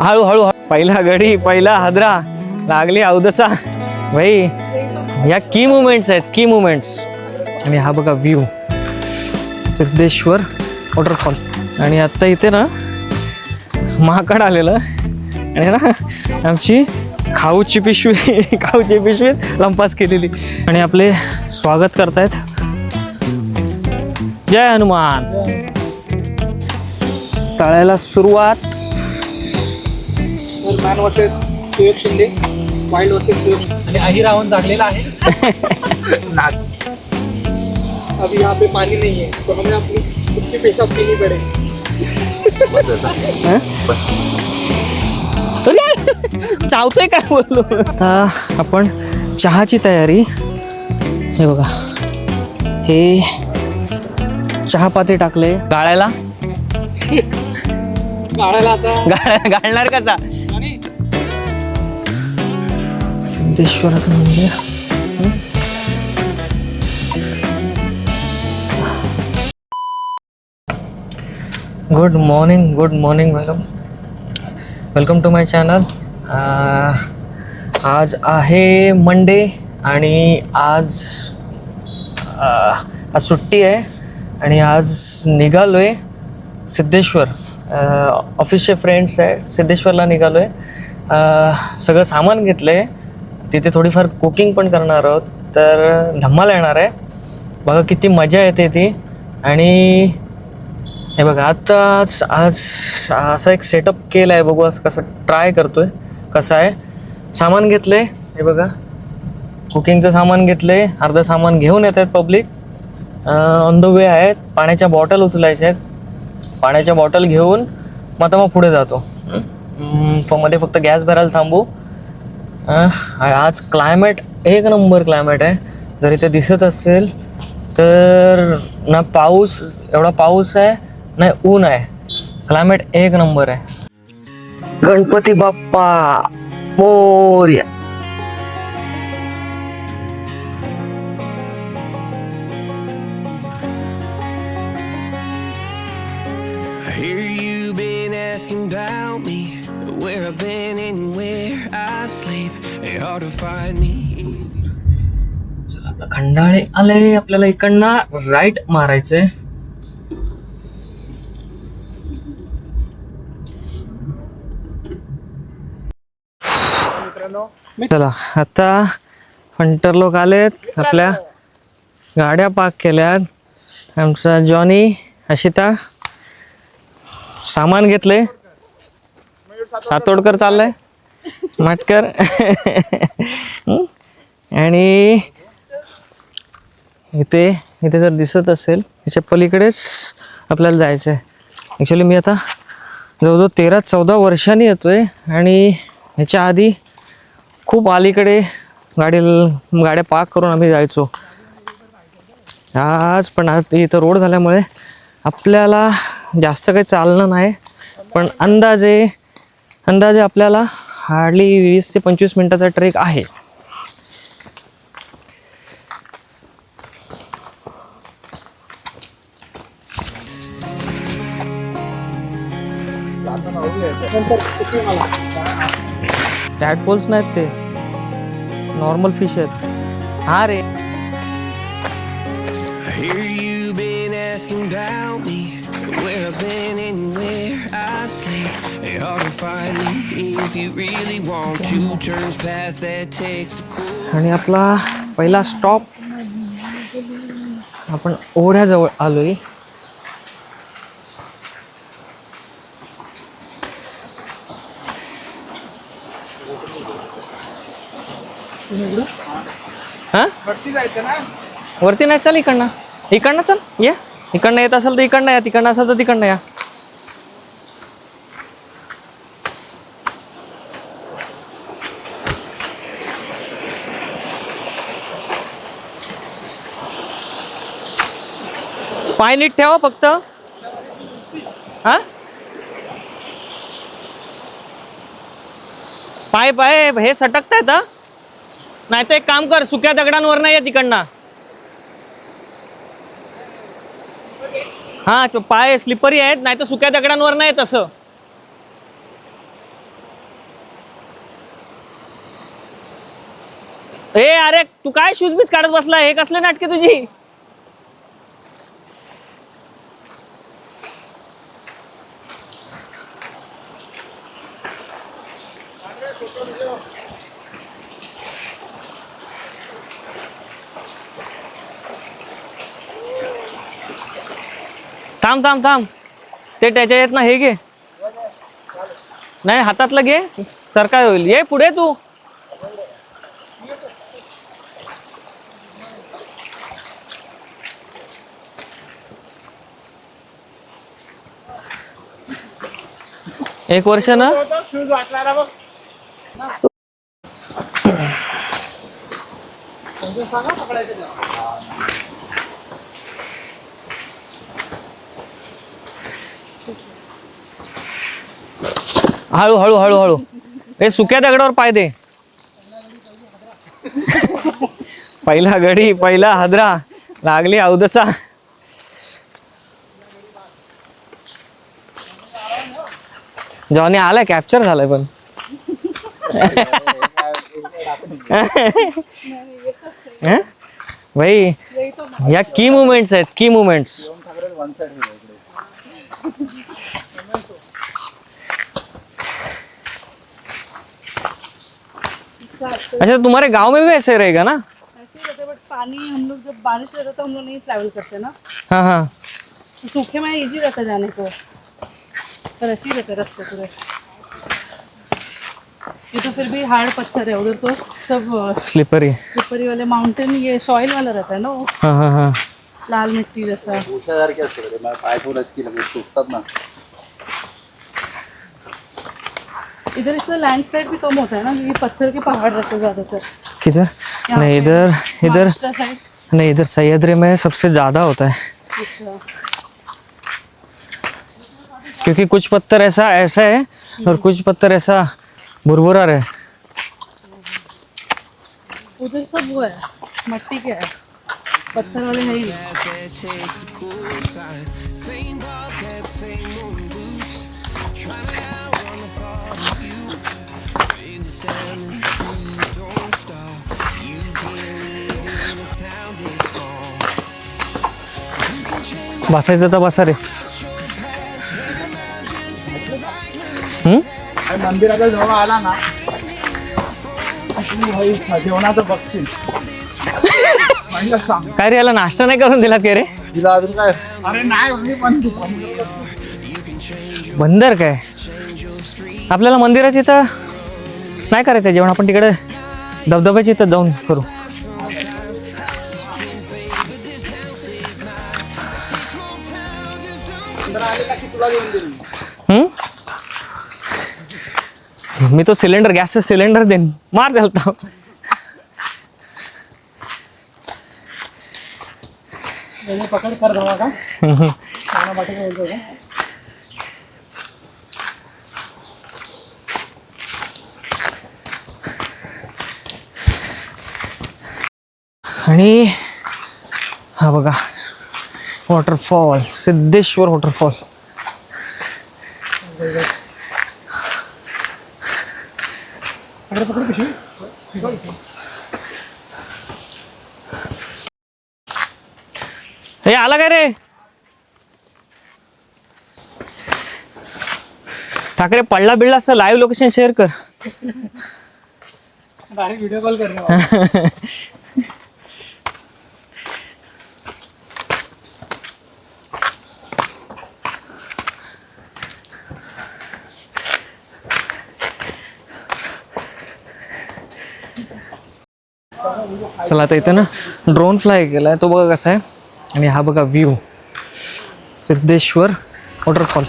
हळूहळू पहिला गडी पहिला हादरा लागली अवदसा भाई. या की मुमेंट्स आहेत, की मुमेंट्स. आणि हा बघा व्ह्यू सिद्धेश्वर वॉटरफॉल. आणि आता इथे ना माकड आलेलं आणि ना आमची खाऊची पिशवीत लंपास केलेली आणि आपले स्वागत करतायत. जय हनुमान. तळायला सुरुवात. मॅन वर्सेस सुयोग शिंदे, वाईल्ड वर्सेस सुयोग आणि आही रावण जागलेला आहे. अभी यहाँ पे पानी नहीं है तो हमें अपनी खुद की पेशाब पीनी पड़ेगी. चावतोय काय बोललो. आता आपण चहाची तयारी. हे बघा हे चहापाती टाकले गाळायला. आता गाळणार कसा. आणि सिद्धेश्वराचं मंदिर. Good morning madam. Welcome to my channel. आज आहे मंडे आणि आज सुट्टी आहे आणि आज निघालो आहे सिद्धेश्वर. ऑफिसचे फ्रेंड्स आहे, सिद्धेश्वरला निघालो आहे. सगळं सामान घेतलं आहे. तिथे थोडीफार कुकिंग पण करणार आहोत, तर धम्माल येणार आहे. बघा किती मजा येते ती. आणि हे बघा आताच आज असा एक सेटअप केला आहे, बघू असं कसं ट्राय करतो आहे कसं आहे. सामान घेतलं आहे, हे बघा कुकिंगचं सामान घेतलं आहे. अर्धं सामान घेऊन येत आहेत पब्लिक. ऑन द वे आहेत. पाण्याच्या बॉटल उचलायच्या आहेत. पाण्याच्या बॉटल घेऊन मग पुढे जातो. मध्ये फक्त गॅस भरायला थांबू. आज क्लायमेट एक नंबर क्लायमेट आहे. जर इथे दिसत असेल तर ना पाऊस, एवढा पाऊस आहे नाही ऊन आहे. क्लायमेट एक नंबर आहे. Ganpati Bappa Morya. I hear you been asking about me, where I've been and where I sleep. It's hard to find me. चला खंडाळे आले. आपल्याला इकडनं राईट मारायचंय. चला आता फंटर लोक आलेत. आपल्या गाड्या पार्क केल्यात. आमचा जॉनी, अशिता सामान घेतले. सातोडकर चाललाय माटकर. आणि इथे जर दिसत असेल याच्या पलीकडेच आपल्याला जायचं आहे. ॲक्च्युली मी आता जवळजवळ 13-14 वर्षांनी येतो आहे आणि ह्याच्या आधी खूप अलीकडे गाड्या पार्क करून आम्ही जायचो. आज इथं रोड झाल्यामुळे आपल्याला जास्त काही चालणं नाही, पण अंदाजे आपल्याला हार्डली 20 ते 25 मिनिटाचा ट्रेक आहे. टॅडपोल्स नाहीत ते, नॉर्मल फिश आहेत. हा रे. I hear you been asking about me, where I've been and where I sleep. It's hard to find me if you really want to. Turns past that takes a cool. आणि आपला पहिला stop आपण ओढ्याजवळ आलोय. हा वरती जायचं ना. वरती नाही, चल इकडनं चल. या इकडनं येत असेल तर इकडनं या, तिकडनं असेल तर तिकडनं या. पाय नीट ठेवा फक्त. हा पाय हे सटकतायत. नाही तर एक काम कर, सुक्या दगडांवर नाही येत तिकडनं. हा पाय स्लिपरी आहेत, नाही तर सुक्या दगडांवर नाही तसं. ए अरे तू काय शूज बीज काढत बसला, हे कसले नाटके तुझी? थांब थांब थांब, ते त्याच्या येत ना, हे घे. नाही हातातलं घे, सरकार होईल. ये पुढे तू. एक वर्ष ना शूज वाटणार बघ. सांगा पकडायचं त्याला. हळू हळू हळू हळू. हे सुक्या दगडावर पाय दे. पहिला गडी, पहिला हादरा, लागली अवदसा. जॉनी आलाय, कॅप्चर झालाय पण. भाई या की मुमेंट्स आहेत, की मुमेंट्स. अच्छा तुम्हारे गांव में भी ऐसे रहेगा ना? ऐसे ही रहते, बट पानी हम लोग जब बारिश रहता तो हम लोग नहीं ट्रैवल करते ना, हाँ हाँ. तो सूखे में इजी रहता जाने को, पर ऐसे ही रहते रास्ते पूरे. ये तो फिर भी हार्ड पत्थर है, उधर तो सब स्लिपरी. स्लिपरी वाले माउंटेन, ये सॉइल वाला रहता है ना वो, हाँ हाँ हाँ. लाल मिट्टी जैसा. उसासारखे असते रे, मला पाय थोडंच की लगेच तुटतात ना. इधर इसका लैंडस्लाइड भी कम होता है ना, क्योंकि पत्थर के पहाड़ रहते हैं ज़्यादातर. किधर? नहीं इधर, इधर महाराष्ट्र साइड. नहीं, इधर सह्याद्री में सबसे ज्यादा होता है, अच्छा. क्योंकि कुछ पत्थर ऐसा ऐसा है और कुछ पत्थर ऐसा भुरभुरा है. उधर सब वो है, मट्टी के है, पत्थर वाले है ही नहीं. That takes a cool sign. Same ball cap, same old boots. Trying to outrun the thought of you. In this town, you don't stop. You can't live in a town this small. You can change बसायचं तर बसा रे. आणि मंदिराच्या जवळ आला ना की भाई जेवणाचं बक्षीस म्हणलं सांग. काय रे, याला नाश्ता नाही करून दिलात का रे? तिला अजून काय? अरे नाही मी पण बंदर काय, आपल्याला मंदिराची इथं नाही करायचं जेवण, आपण तिकडे धबधब्याची इथं जाऊन करू. मी तो सिलेंडर, गॅसचा सिलेंडर देईन, मार द्यालता. पकड कर धावा का. खाना बाटे का बोलतो का. आणि हा बघा वॉटरफॉल, सिद्धेश्वर वॉटरफॉल. हे आला काय रे ठाकरे, पडला बिडला असं लाईव्ह लोकेशन शेअर कर. डायरेक्ट व्हिडिओ कॉल करणार. चला आता इथे ना ड्रोन फ्लाय केलाय, तो बघा कसा आहे. आणि हा बघा view, Siddheshwar waterfall.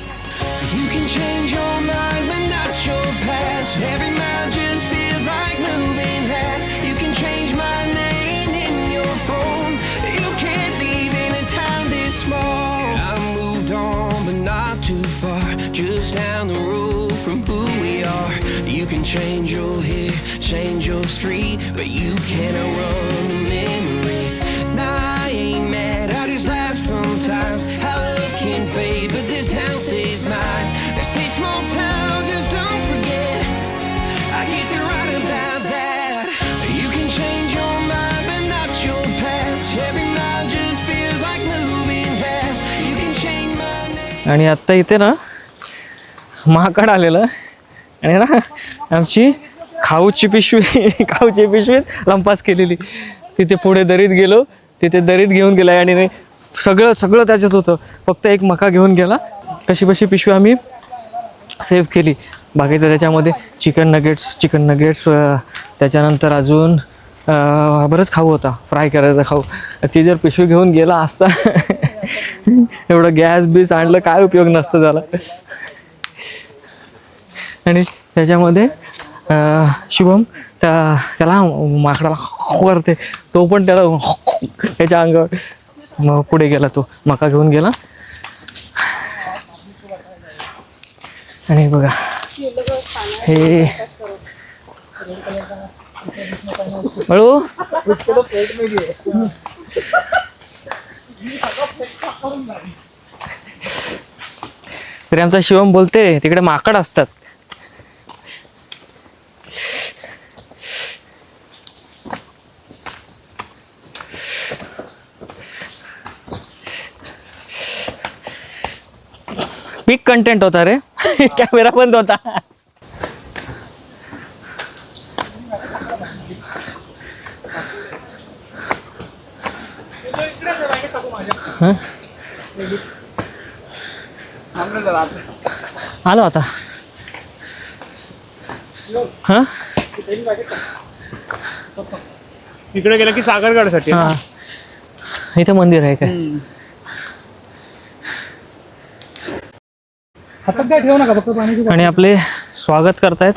You can change your mind but not your past. Every mile just feels like moving half. You can change my name in your phone. You can't leave in a town this small. I moved on but not too far. Just down the road from who we are. You can change your hair, change your street, but you cannot run the memories. Nah, I ain't mad, I just laugh sometimes. How love can fade, but this town stays mine. They say small towns, just don't forget. I guess you're right about that. You can change your आणि आत्ता इथे ना महाकाड आलेलं आणि ना आमची खाऊची पिशवीत लंपास केलेली. तिथे पुढे दरीत गेलो, तिथे दरीत घेऊन गेला आणि सगळं त्याच्यात होतं. फक्त एक मका घेऊन गेला. कशी पिशवी आम्ही सेव्ह केली. बाकीचं त्याच्यामध्ये चिकन नगेट्स त्याच्यानंतर अजून बरंच खाऊ होता, फ्राय करायचा खाऊ. ती जर पिशवी घेऊन गेला असता एवढं गॅस बीस आणलं काय उपयोग नसतं झाला. आणि त्याच्यामध्ये शुभम त्याला माकडाला करते, तो पण त्याला त्याच्या अंगावर. मग पुढे गेला, तो मका घेऊन गेला. आणि बघा हे हळू तरी आमचा शिवम बोलते तिकडे माकड असतात. बिग कंटेंट होता रे. कॅमेरा बंद होता. आलो आता. हा इकडे गेलं की सागरगडसाठी. हा इथे मंदिर आहे काय? हातात काय ठेवू नका, फक्त पाणी. आणि आपले स्वागत करतायत.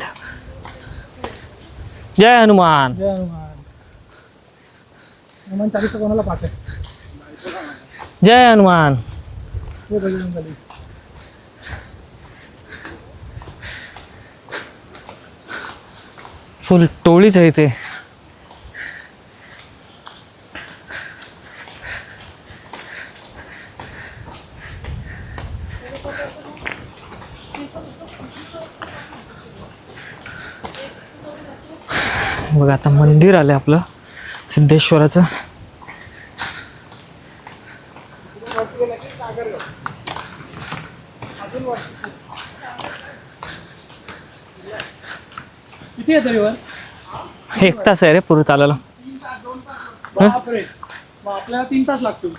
जय हनुमान. हनुमान चालीसा कोणाला पाठ आहे? जय हनुमान. फुल टोळीच आहे इथे. बघा आता मंदिर आलं आपलं सिद्धेश्वराचं. किती आहे तरी वर? 1 तास आहे रे पूर्ण चालायला. बापरे, मग आपल्याला 3 तास लागतील.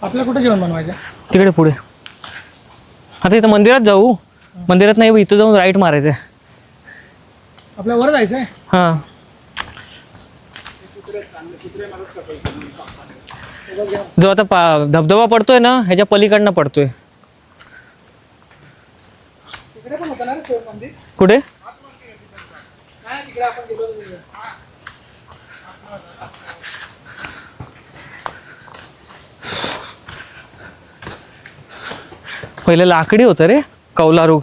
आपल्याला कुठे जेवण बनवायचं? तिकडे पुढे. आता इथं मंदिरात जाऊ. मंदिरात नाही, इथं जाऊन राईट मारायचं. आपल्या वर जायचं आहे. हां जो आता धबधबा पडतोय ना ह्याच्या पलीकडनं पडतोय. तिकडे पण होतं ना रे मंदिर? कुठे? नाही, तिकडे आपण गेलो होतो. पहिले लाकडी होतं रे, कौलारू.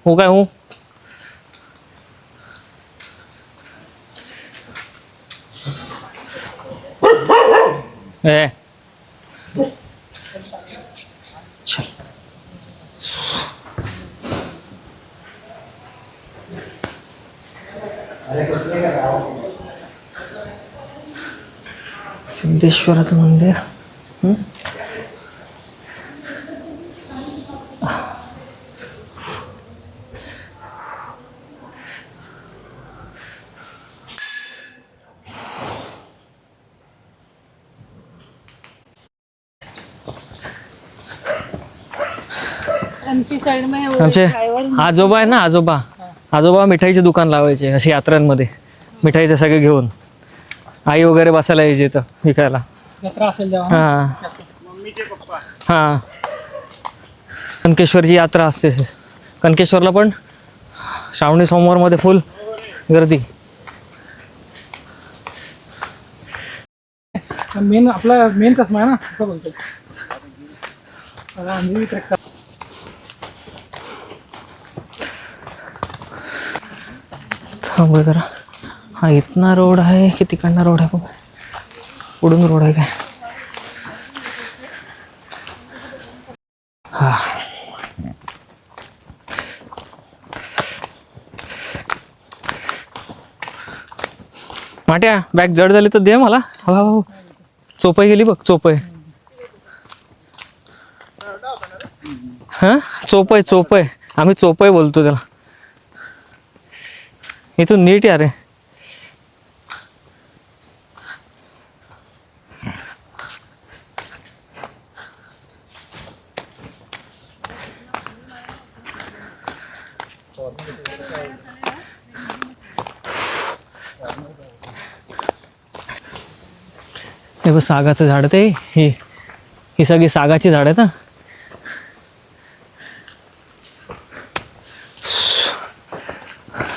हो काय हो? ए चल. सिद्धेश्वराचं मंदिर. आमची साइड में वो आमचे ड्राइवर आजोबा आहे ना, आजोबा मिठाईचे दुकान लावायचे अशी यात्रांमध्ये. मिठाईचे सगळे घेऊन आई वगैरे बसायला यायची इथं विकायला. जत्रा असेल तेव्हा. हां मम्मीचे पप्पा. हां कनकेश्वरची यात्रा असते. कनकेश्वरला पण श्रावणी सोमवारमध्ये फुल गर्दी. मेन आपला मेन चष्मा आहे ना, असं बोलतो. आम्ही ट्रेक थांब जरा. हा इथना रोड आहे की तिकडना रोड आहे? बघ पुढून रोड आहे काय? हा माट्या बॅग जड झाली तर दे मला. हो हो चोपाई गेली बघ चोपाई. हां चोपाई आम्ही चोपाई बोलतो त्याला. इथून नीट या रे. हे बघ सागाचं झाड ते ही सगळी सागाची झाड आहेत.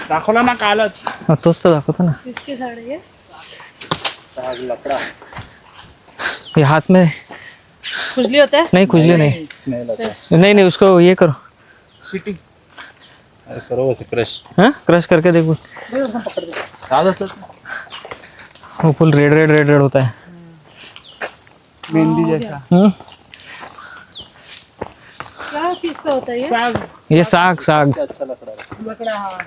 दाखवला ना कालच. हा तोच तर दाखवतो ना. किसके झाड आहे? साग लकडा. ये हाथ में खुजली होते हैं? नहीं खुजली नहीं. स्मेल आता है. नहीं उसको ये करो. सिटिंग अरे करो वैसे क्रश. हाँ क्रश करके देखो. वो फुल रेड होता है. मेहंदी जैसा. क्या चीज का होता है ये? साग. ये साग. अच्छा लकडा है. लकड़ा. हाँ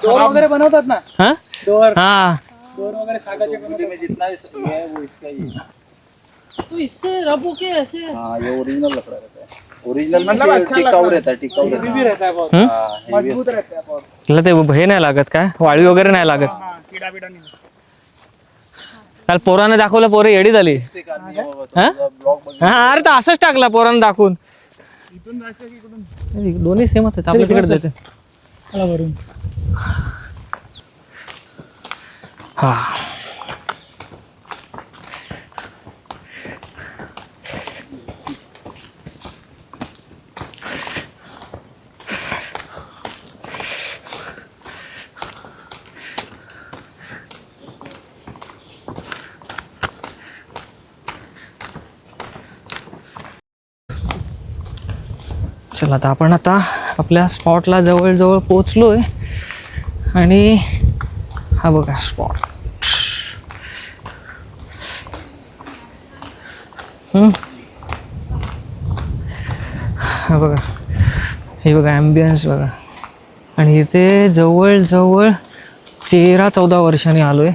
डोर वगैरे बनवतात ना. हाँ डोर हाँ डोर वगैरे सागाचे बनवतात. में जितना ये है वो इसका ही है. तो इससे रब होके ऐसे हाँ ये ओरिजिनल लकड़ा रहता है. ओरिजिनल मतलब में अच्छा टिकाऊ लकड़ा. रहता है. टिकाऊ हेवी रहता भी रहता है बहुत. है. हाँ, heavy मजबूत रहता है बहुत. त्याला ते हे नाही लागत काय वाळी वगैरे नाही लागत. हाँ कीड़ा बीड़ा नहीं. काल पोराने दाखवलं पोरं येडी झाली. असते का नाही बाबा तो हाँ? तुझा ब्लॉग बघ. हा अरे तर असंच टाकला पोराने दाखवून. इथून जायचं की इकडून. दोन्ही सेमच आहेत आपल्या तिकडे जायचं. मला भरून. हा चला आता आपण आपल्या स्पॉटला जवळ पोचलोय. आणि हा बघा स्पॉट. हा बघा हे बघा ॲम्बियन्स बघा. आणि इथे जवळ 13-14 वर्षांनी आलोय.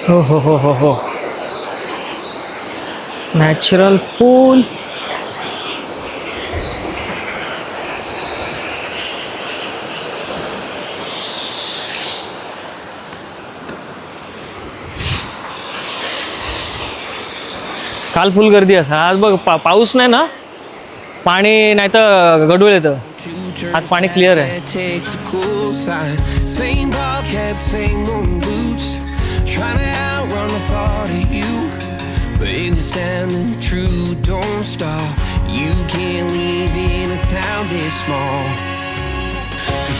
हो नॅचरल पूल. काल फुल गर्दी असा. आज बघ पाऊस नाही ना. पाणी नाही तर गडूळ येतं. आज पाणी क्लिअर आहे. Takes a cool side. Same bobcat, same moon boots. Trying to outrun the thought of you. But understand the truth, don't stop. You can't live in a town this small.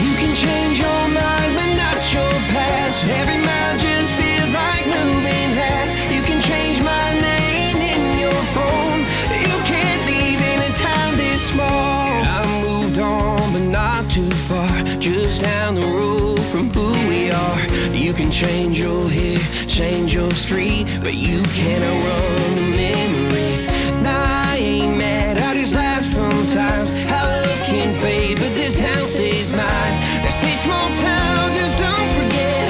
You can change your mind, but not your past. Every mile just feels like moving half. You can change my name in your phone. You can't live in a town this small. I moved on, but not too far. Just down the road from who we are. You can change your hair, change your street, but you can't run the memories. Nah, I ain't mad, I just laugh sometimes. How love can fade, but this town stays mine. They say small towns just don't forget.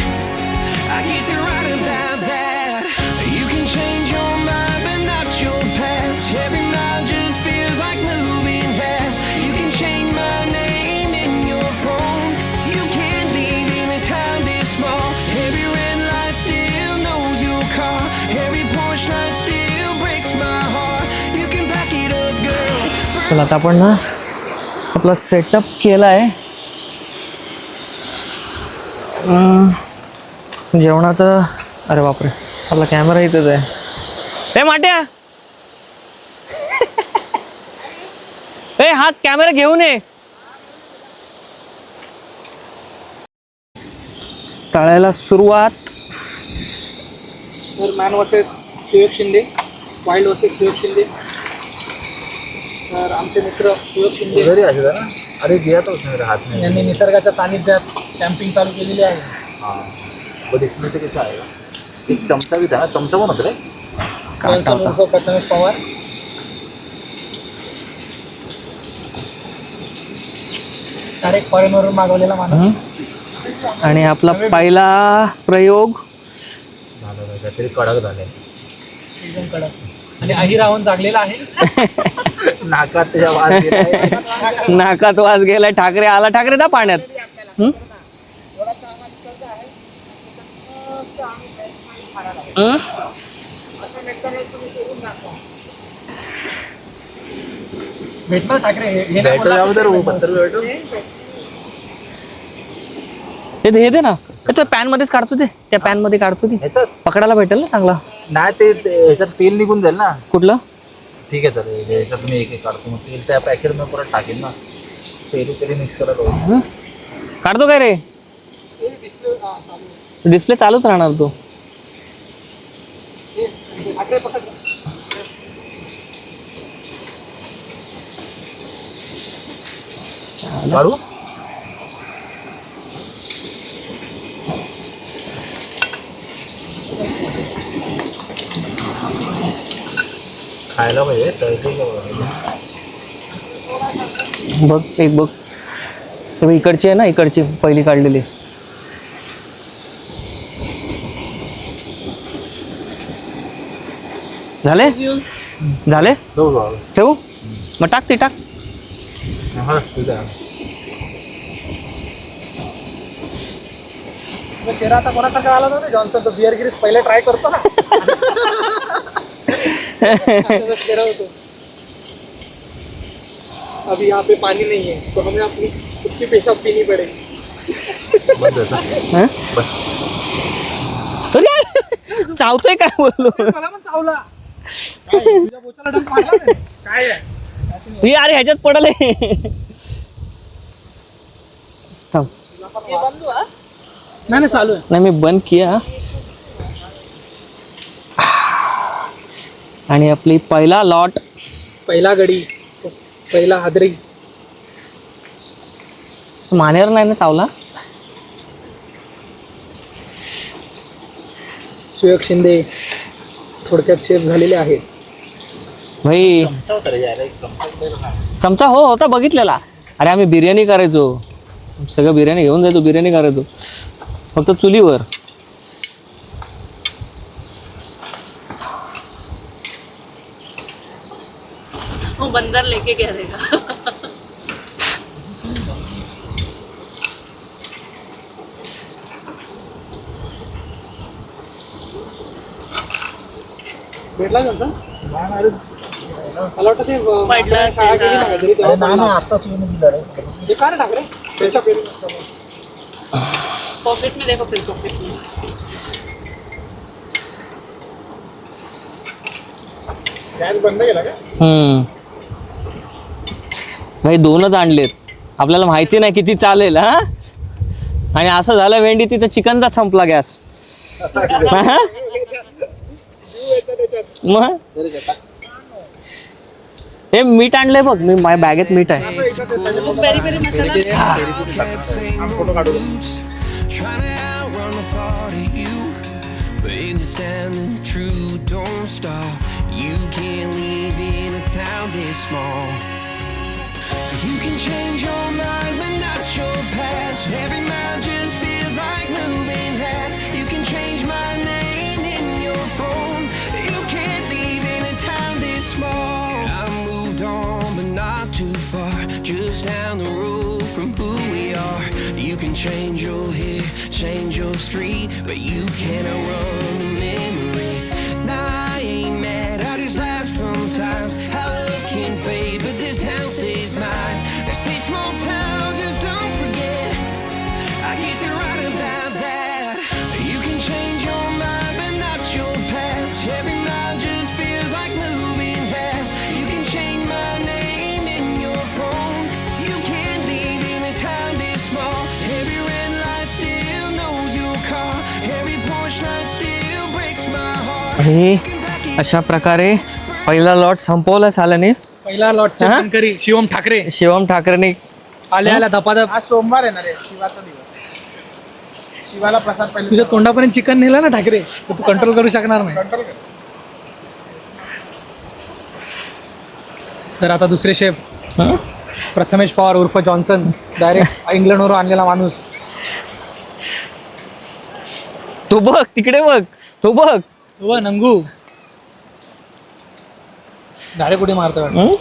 I guess you're right about that. You can change your mind, but not your past. Every mile just feels like moving half. You can change my name in your phone. You can't live in a town this small. Every red light still knows your car. Every porch light still breaks my heart. You can back it up, girl. चला आता आपण ना आपला setup केला आहे. जेवणाचं. अरे बापरे आपला कॅमेरा इथेच आहे. ए माट्या ए हा कॅमेरा घेऊन ये. तळायला सुरुवात. मॅन वर्सेस सुयोग शिंदे. वाईल्ड वर्सेस सुयोग शिंदे. तर आमचे मित्र सुयोग शिंदे घरी असे ना अरे दिया तो उसने मेरा हाथ में यांनी निसर्गाच्या सानिध्यात कॅम्पिंग चालू केलेली आहे. हाँ वो इसमें से कैसा आएगा एक चमचा भी था ना चमचा पण होता रे त्यांचा मुलगा प्रथमेश पवार. डायरेक्ट फॉरेनवरून मागवलेला माणूस. आणि आपला पहिला प्रयोग झालं काहीतरी कडक झाले एकदम कडक. आणि अहिरावण जागलेला आहे. नाकात त्याच्या वास गेलाय. नाकात वास गेला. ठाकरे आला. ठाकरे दा पाण्यात. हं? हं? भेटणार ठाकरे हे नाही बैठो बोलला. जाओ उधर वो पत्थर पे बैठो हे दे ना. त्या पॅन मध्येच काढतो ते. त्या पॅन मध्ये काढतो की ह्याच्यात पकडायला भेटेल ना चांगला. नाही ते ह्याच्यात तेल निघून जाईल ना. कुठलं? ठीक आहे तर ह्याच्यात मी एक काढतो मग तेल त्या पॅकेट मध्ये परत टाकेल ना. तेल मिक्स करायला हं? काढतो काय रे? हे दिसलं, चालू आहे. डिस्प्ले चालूच राहणार तो. हे, ठाकरे पकड. काढू खायला पाहिजे तळते बघ एक बघ. तुम्ही इकडची आहे ना, इकडची पहिली काढलेली. झाले झाले ठेवू मग. टाक ते टाक. हा ठीक आहे. मग चेहरा आता कोणाचा काय आला नव्हता जॉन्सन तो बिअर गिरीस पहिले ट्राय करतो ना. आपल्याला चेहरा होतो. अभी यहाँ पे पानी नहीं है तो हमें अपनी खुद की पेशाब पीनी पड़ेगी. बंद होता हं? बस अरे चावतोय काय बोललो. मला पण चावला. काय, तुझ्या बोचाला डंक मारला नाही? काय आहे? हे अरे ह्याच्यात पडले. थांब. नाही नाही चालू आहे. नाही मी बंद किया. आणि आपली पहिला लॉट. पहिला गडी पहिला हादरी. मानेवर नाही ना चावला. सुयोग शिंदे थोडक्यात शेफ झालेले आहेत. भाई चमचा होता रे यार एक चमचा चमचा हो होता बघितलेला. अरे आम्ही बिर्याणी करायचो. सगळं बिर्याणी घेऊन जायचो. बिर्याणी करायचो फक्त चुलीवर. वो बंदर लेके गया रहेगा. भेटला जॉन्सन? अरे मला वाटतं ते पडलं शाळा असेल गेली ना. ना काहीतरी तेव्हा नाही पडला. ना आता सुरू दिला रे. हे काय रे ठाकरे त्यांच्या पेरू. पॉकेट में देखो फिर पॉकेट में. गॅस बंद केला का? भाई दोनच आणलेत. आपल्याला माहिती नाही किती चालेल. हा आणि असं झालं भेंडी तिथं चिकनचा संपला गॅस. मग हे मीठ आणलंय बघ. मी माझ्या बॅगेत मीठ आहे. पेरी पेरी मसाला. Trying to outrun the thought of you, but understand the truth don't stop. You can't live in a town this small. You can change your mind, but not your past. Every mile just feels like moving half. You can change my name in your phone. You can't live in a town this small. I moved on, but not too far. Just down the road from who we are. You can change your hair, change your street, but you can't outrun the memories. Nah, I ain't mad, I just laugh sometimes. How love can fade, but this town stays mine. They say small towns just don't forget. I guess you're right about that. You can change your mind, but not your past. Every mile just feels like moving half. You can change my name in your phone. You can't live in a town this small. Every red light still knows your car. Every porch light still breaks my heart. आणि अशा प्रकारे पहिला lot संपवला साल्याने. पहिला लॉटचे हा? जानकारी शिवम ठाकरे शिवम ठाकरेने आल्या धपाधप. आज सोमवार आहे ना रे, शिवाचा दिवस. शिवाला प्रसाद पहिले तुझ्या तोंडापर्यंत चिकन नेलं ना ठाकरे तर तू कंट्रोल करू शकणार नाही. कंट्रोल कर. तर आता दुसरे शेफ हं? प्रथमेश पवार उर्फ जॉन्सन, डायरेक्ट इंग्लंडवरून आणलेला माणूस. तो बघ तिकडे बघ, तो बघ. व नंगू डायरेक्ट कुठे मारतो हं?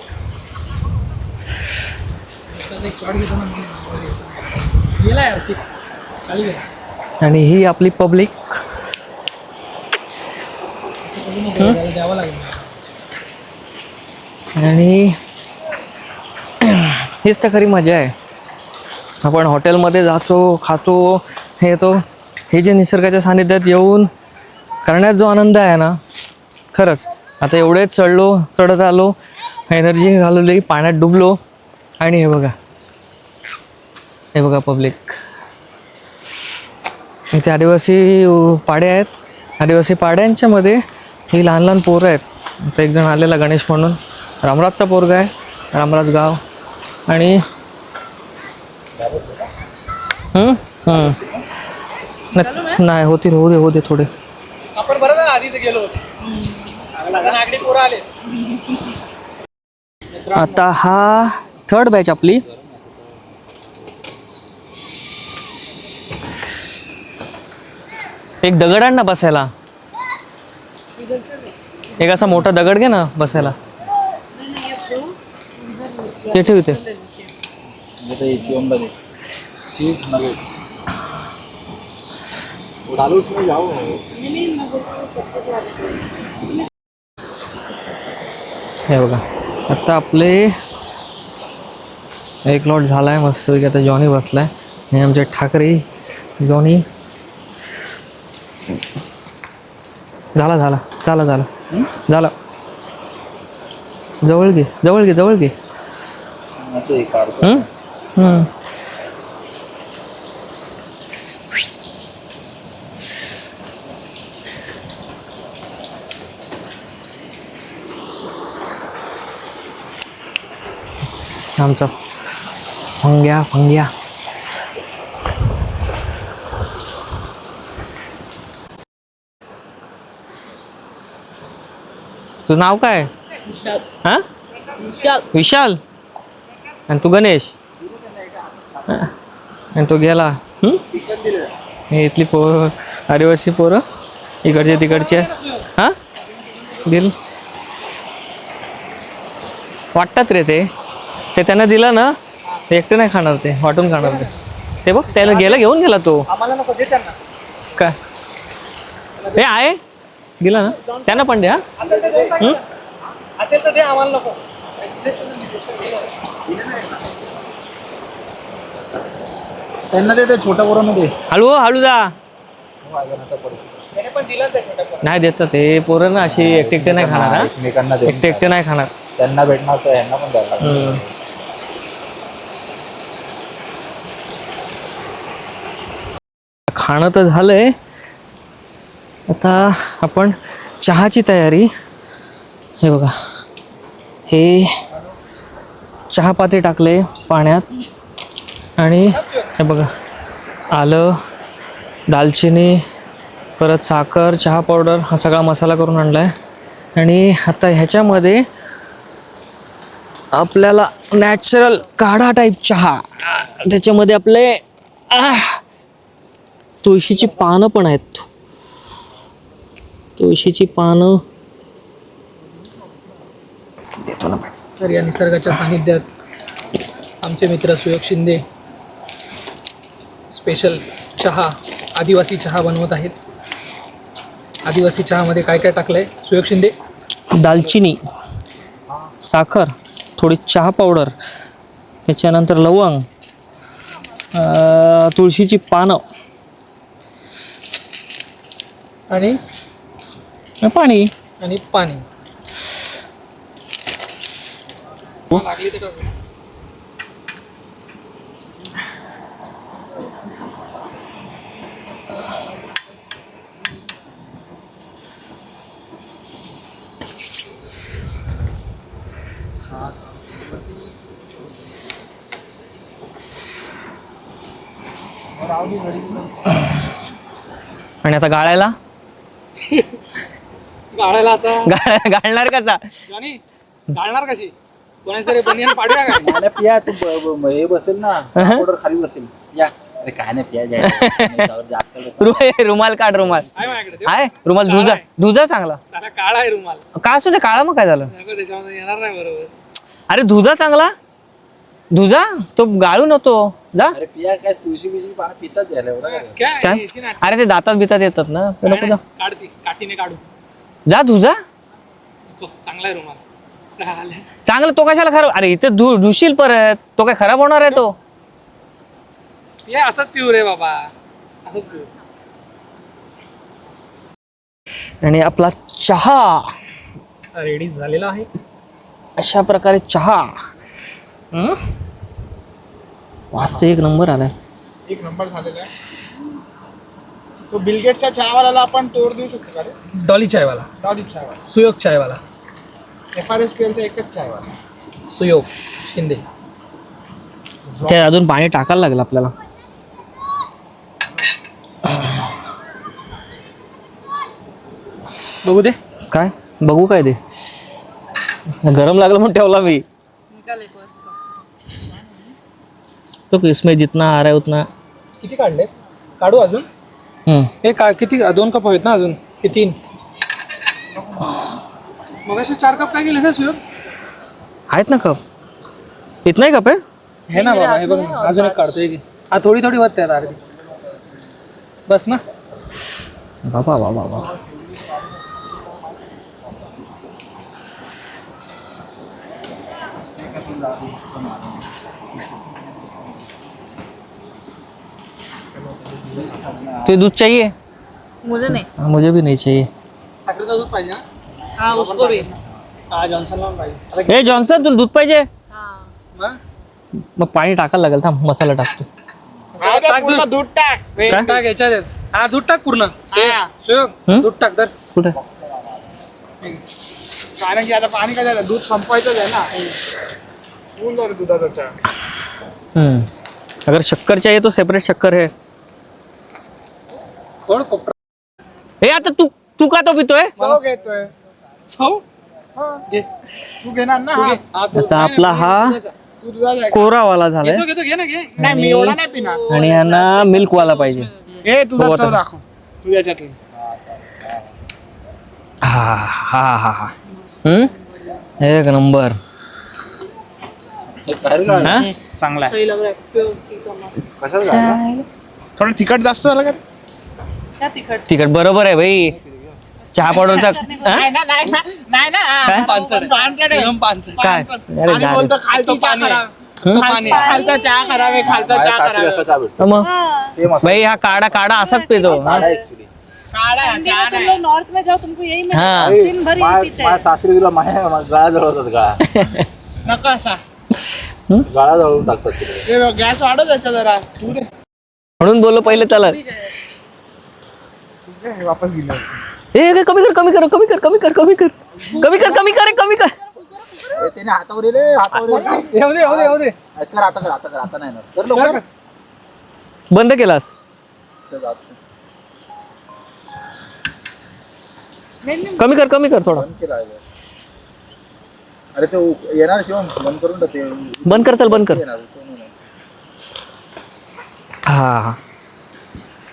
गेला यार शिक. खाली गेला. आणि ही आपली पब्लिक. त्याला द्यावं लागेल. आणि हीच तर खरी मजा आहे. आपण हॉटेलमध्ये जातो, खातो, हे येतो, हे जे निसर्गाच्या सानिध्यात येऊन करण्यात जो आनंद आहे ना, खरंच. आता एवढेच चढत आलो, एनर्जी घालवली, पाण्यात डुबलो, आणि हे बघा पब्लिक. इथे आदिवासी पाड्या आहेत. आदिवासी पाड्यांच्या मध्ये ही लहान लहान पोरं आहेत. आता एक जण आलेला गणेश म्हणून, रामराजचा पोरगा आहे, रामराज गाव. आणि नाही होऊ दे थोडे. आपण बरं झालं आधी गेलो होतो. नागडी पोरं आले. आता हा थर्ड बॅच आपली. एक दगड आण ना बसायला, एक असा मोठा दगड घे ना बसायला. ते ठेव इथे. शिवमला दे चीज नगेट्स. डालू उसमें जाओ. हे बघा आता आपले एक लॉट झाला आहे मस्त. आता जॉनी बसला आहे. हे आमचे ठाकरे जॉनी. झाला जवळ घे. ते काढतो. आमचा फंग्या. तुझं नाव काय? हा, विशाल. आणि तू गणेश. आणि तो गेला. हे इथली पोरं, आदिवासी पोरं, इकडचे तिकडचे. हां दिल वाटतात रे. ते त्यांना दिलं ना, ते एकटे नाही खाणार, ते वाटून खाणार. ते बघ त्याला घेऊन गेला तो. आम्हाला नको दे त्यांना. काय हे आहे दिला ना त्यांना पण द्या. असेल तर दे, आम्हाला नको. त्यांना दे, ते छोट्या पोरांना दे. हळू जा. त्याने पण दिलं ते छोट्या पोरांना. नाही देतात ते पोरं ना, अशी एकटे नाही खाणार. हा एकमेकांना दे. एकटे नाही खाणार. त्यांना भेटणार तर ह्यांना पण द्यायला लागेल. खाणं तर झालंय. आता आपण चहाची तयारी. हे बघा हे चहापाती टाकले पाण्यात. आणि हे बघा आलं, दालचिनी, परत साखर, चहा पावडर, हा सगळा मसाला करून आणला आहे. आणि आता ह्याच्यामध्ये आपल्याला नॅचरल काढा टाईप चहा, त्याच्यामध्ये आपले तुळशीची पानं पण आहेत. तुळशीची पानं देतो ना. तर या निसर्गाच्या सानिध्यात आमचे मित्र सुयोग शिंदे स्पेशल चहा, आदिवासी चहा बनवत आहेत. आदिवासी चहामध्ये काय काय टाकलंय सुयोग शिंदे? दालचिनी, साखर, थोडी चहा पावडर, त्याच्यानंतर लवंग, तुळशीची पानं आणि पाणी. आणि आता गाळायला गाळायला आता गाळणार कसा? जाणी गाळणार कशी कोणाचे बनियन पाडूया काय नाही पिया तू हे बसेल ना ऑर्डर खाली बसेल या अरे काय नाही पिया जास्त रुमाल काढ, रुमाल आहे माझ्याकडे आहे, रुमाल धुजा, धुजा चांगला. सारा काळा आहे रुमाल काय असू दे, काळा मग काय झालं? त्याच्यामध्ये येणार नाही बरोबर. अरे धुजा चांगला, धुजा, तो गाळू नको जा. अरे पिया काय तुळशी बिशी पानं पितात यायला एवढं काय? काय काय? याची नाटकं. अरे ते दातात बितात येतात ना, ते नको जा. काढती काठीने काढू जा धुजा तो चांगला आहे रुमाल चालेल. चांगला. तो कशाला खराब? अरे इथे धुशील परत, तो काय खराब होणार आहे तो? हे असंच पिऊ रे बाबा असंच पिऊ. आणि आपला चहा रेडी झालेला आहे. अशा प्रकारे चहा वाजत एक नंबर आलाय. एक नंबर झालेला आहे. तो बिलगेटच्या चहावाल्याला आपण तोड देऊ शकतो का रे? डॉली चायवाला, डॉली चहावाला, सुयोग चायवाला, FRSPLचा एकच चहावाला. सुयोग शिंदे. ते अजून पाणी टाकायला लागलं आपल्याला. बघू दे काय बघू, काय ते गरम लागलं म्हणून ठेवला मी. तो इसमें जितना आ रहा है उतना. किती काढले काढू अजून हे का किती 2 कप आहेत ना अजून की 3? मग असे 4 कप काय केले सर सुयोग? आहेत ना कप, इतना ही कप आहे. हे ना बाबा हे बघ ना, अजून एक काढतोय की हा थोडी थोडी वरती आहेत अर्धी बस ना. बाबा बाबा बाबा तो दूध चाहिए? मुझे नहीं. हाँ, मुझे भी नहीं चाहिए. साखरेचं दूध पाहिजे ना? हाँ उसको भी. हा जॉन्सन लावून पाहिजे. आता ए जॉन्सन, तुला दूध पाहिजे? हाँ. मग? मग पाणी टाकायला लागेल. थांब मसाला टाकतो. हा, टाक दूध. दूध टाक. काय? टाक याच्यात हा दूध टाक पूर्ण हा. सुयोग हं? दूध टाक तर. कुठे? कारण की आता पाणी काय झालं, दूध संपवायचंच आहे ना. होऊन जाईल दुधाचा चहा. अगर शक्कर चाहिए तो सेपरेट शक्कर है. थोडं कोपरा हे आता तू तू का तो पितोय? चव घेतोय. छाऊ हा. घे. तू घेणार ना? तू हा. घे. हा, तू- आता आपला हा तू दुधाचा आहे का? कोरावाला झालाय घेतो घेतो घे ना घे. नाही मी एवढा नाही पिणार. आणि यांना मिल्क वाला पाहिजे. हे तुझा बघू चव आता. दाखव तुझ्याच्यातली. हा हा हा हा. एक नंबर. हा? चांगला आहे. सही लग रहा है. प्योर टी का मस्त. कशाला झालं? थोडं तिखट जास्त झालं का? क्या तिखट? तिखट बरोबर आहे भाई. चहा पावडरचा हा? नाही ना. काय? पानसट आहे. पानसट आहे. एकदम पानसट. काय? अरे आणि गाडी. बोलतो खालचा चहा खराब. खालचा चहा खराब आहे, खालचा चहा खराब आहे. असा चहा भेटतो मग सेम असं भाई हा काढा काढा असाच पितो. हा? ऍक्च्युली काढा हा चहा तुम नाही. लोग नॉर्थ में जाओ तुमको यही मिलेगा. हाँ. दिन भर यही पीते माझ्या हैं. सासरी तुला माझ्या गळा जळवतात गळा नको असा. गळा जळवून टाकतात तिकडे. हे बघ, गॅस वाढव त्याचा जरा. तू दे. म्हणून बोललो पहिले त्याला. हे वापस गेलं. ए कमी कर कमी कर कमी कर कमी कर कमी कर कमी कर कमी कर कमी कर. ए, त्याने हातावर ये रे हातावर ये. येऊ दे येऊ दे येऊ दे. कर आता नाही ना कर लवकर. बंद केलास? कमी कर थोडा. बंद केला आहे. अरे ते येणार शिवम बंद करून टाक ते. बंद कर, चल बंद कर. येणार, तो नाही येणार. हा हा.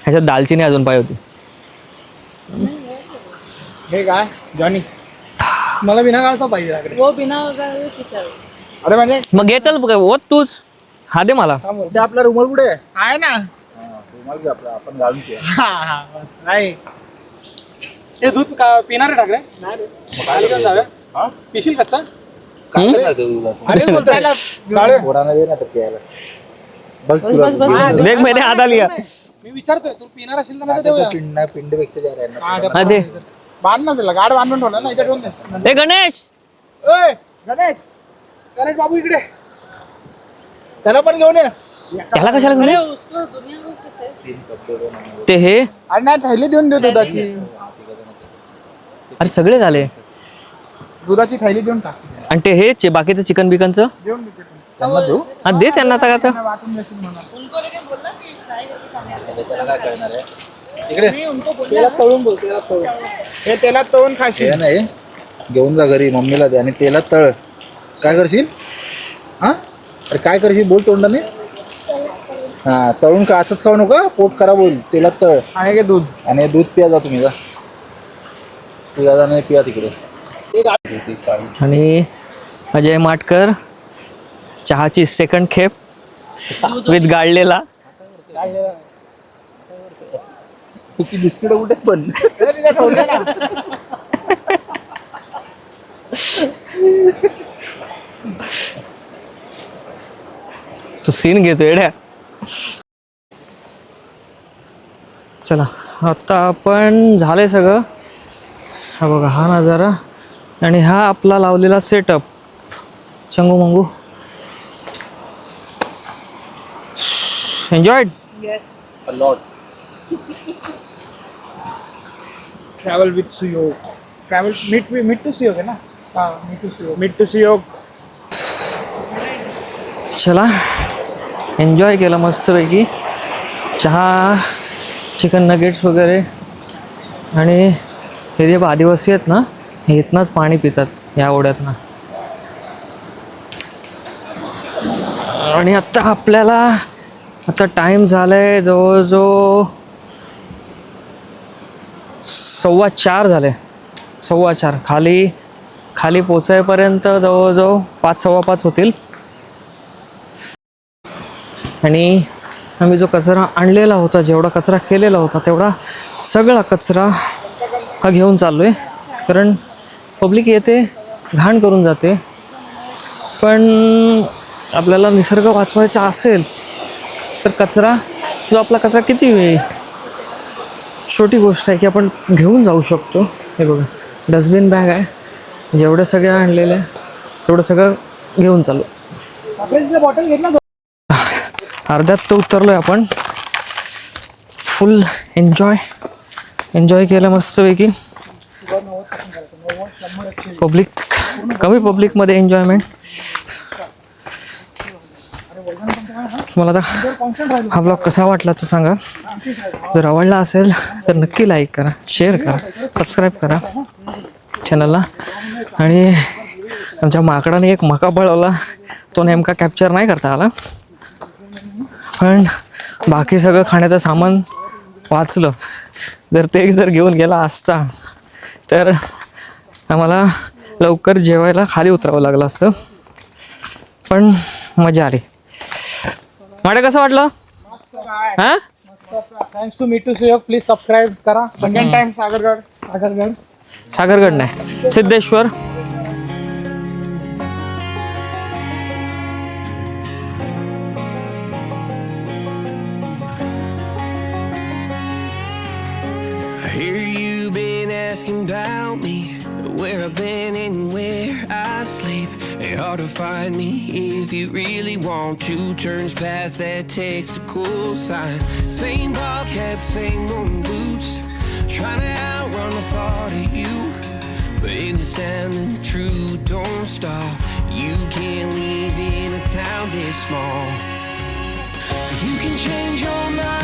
ह्याच्यात दालचिनी अजून पाहिजे होती. हे काय जॉनी? मला बिना गाळता पाहिजे आकडे. वो बिना वगैरह पीता है. अरे म्हणजे मग घे चल ओत तूच. हा दे मला. ते आपला रुमाल कुठे आहे? आहे ना. रुमाल घे आपला आपण घालून ठेवूया. हा बस. नाही हे दूध का पिणार आहे टाकले खाली घेऊन जाऊया. हा? पिशील कच्चा? काय करणार ते दुधाचं? अरे बोलतो याला. पोरांना दे ना तर प्यायला. बघ तुला बस, बस. देख मैंने आधा लिया. मी विचारतोय तू पिणार असेल तर नाही तर देऊया. पिंडपेक्षा जास्त आहे ना. हा दे. बांध ना त्याला, गाड बांधून ठेवला ना, इथे ठेवून दे. ए गणेश, ओय गणेश, गणेश बाबू इकडे. त्याला पण घेऊन ये. त्याला कशाला घेऊन ये? उसको दुनिया को कैसे. ते हे अरे नाही, थैली देऊन दे दुधाची. अरे सगळे झाले. दुधाची थैली देऊन टाक. आणि ते हे बाकीचं चिकन बिकनचं देऊन दे ते. त्यांना देऊ हा दे त्यांना आता आता वाटून देशील म्हणा. त्याला काय करणार आहे इकडे तेलात तळून बोल, तेलात तळून. हे तेलात तळून खाशील. हे नाही घेऊन जा घरी मम्मीला दे आणि तेलात तळ. काय करशील हा अरे काय करशील बोल तोंडाने. हा तळून का असंच खाऊ नका पोट खराब होईल. तेलात तळ आहे का दूध? आणि दूध पिया जा तुम्ही जा पिया जा आणि पिया तिकडे. आणि अजय माटकर चहाची सेकंड खेप विथ गाळलेला. किती बिस्किट कुठे पण तू सीन घेतो एड्या. चला आता आपण झालंय सगळं. हा बघा हा नजारा आणि हा आपला लावलेला setup Changu Mangu. Enjoyed. Lot travel with Suyog. Travel meet to Suyog आहे ना. हा मीट टू सुयोग. चला एन्जॉय केला मस्तपैकी. चहा चिकन नगेट्स वगैरे. आणि हे जे आदिवासी आहेत ना हे इथनंच पाणी पितात या ओढ्यातनं. आणि आत्ता आपल्याला आता टाईम झाला आहे जवळजवळ 4:15 झाले. 4:15 खाली पोचायपर्यंत जवळजवळ 5:15 होतील. आणि आम्ही जो कचरा आणलेला होता जेवढा कचरा केलेला होता तेवढा सगळा कचरा हा घेऊन चाललो आहे. कारण पब्लिक येते घाण करून जाते. पण आपल्याला निसर्ग वाचवायचा असेल तर कचरा जो आपला कचरा किती छोटी गोष्ट आहे की आपण घेऊन जाऊ शकतो. हे बघा डस्टबिन बॅग आहे. जेवढे सगळे आणलेले तेवढं सगळं घेऊन चालू. बॉटल घेत ना. अर्ध्यात तर उतरलो आहे आपण. फुल एन्जॉय केलं मस्तपैकी. कमी पब्लिकमध्ये एन्जॉयमेंट. तुम्हाला आता हा ब्लॉग कसा वाटला तो सांगा. जर आवडला असेल तर नक्की लाईक करा, शेअर करा, सबस्क्राईब करा चॅनलला. आणि आमच्या माकडाने एक मका पळवला तो नेमका कॅप्चर नाही करता आला. पण बाकी सगळं खाण्याचं सामान वाचलं. जर घेऊन गेला असता तर आम्हाला लवकर जेवायला खाली उतरावं लागलं असतं. पण मजा आली. माडे कसं वाटलं? हां thanks to meet to Suyog. Please subscribe करा. Second time Sagargad. सागरगड नाही Siddheshwar. I hear you been asking about me, where I've been and where I sleep. It's hard to find me if you really want to. Turns past that takes a cool sign. Same bobcat, same moon boots, trying to outrun the thought of you. But understand the truth, don't stop. You can't live in a town this small. You can change your mind.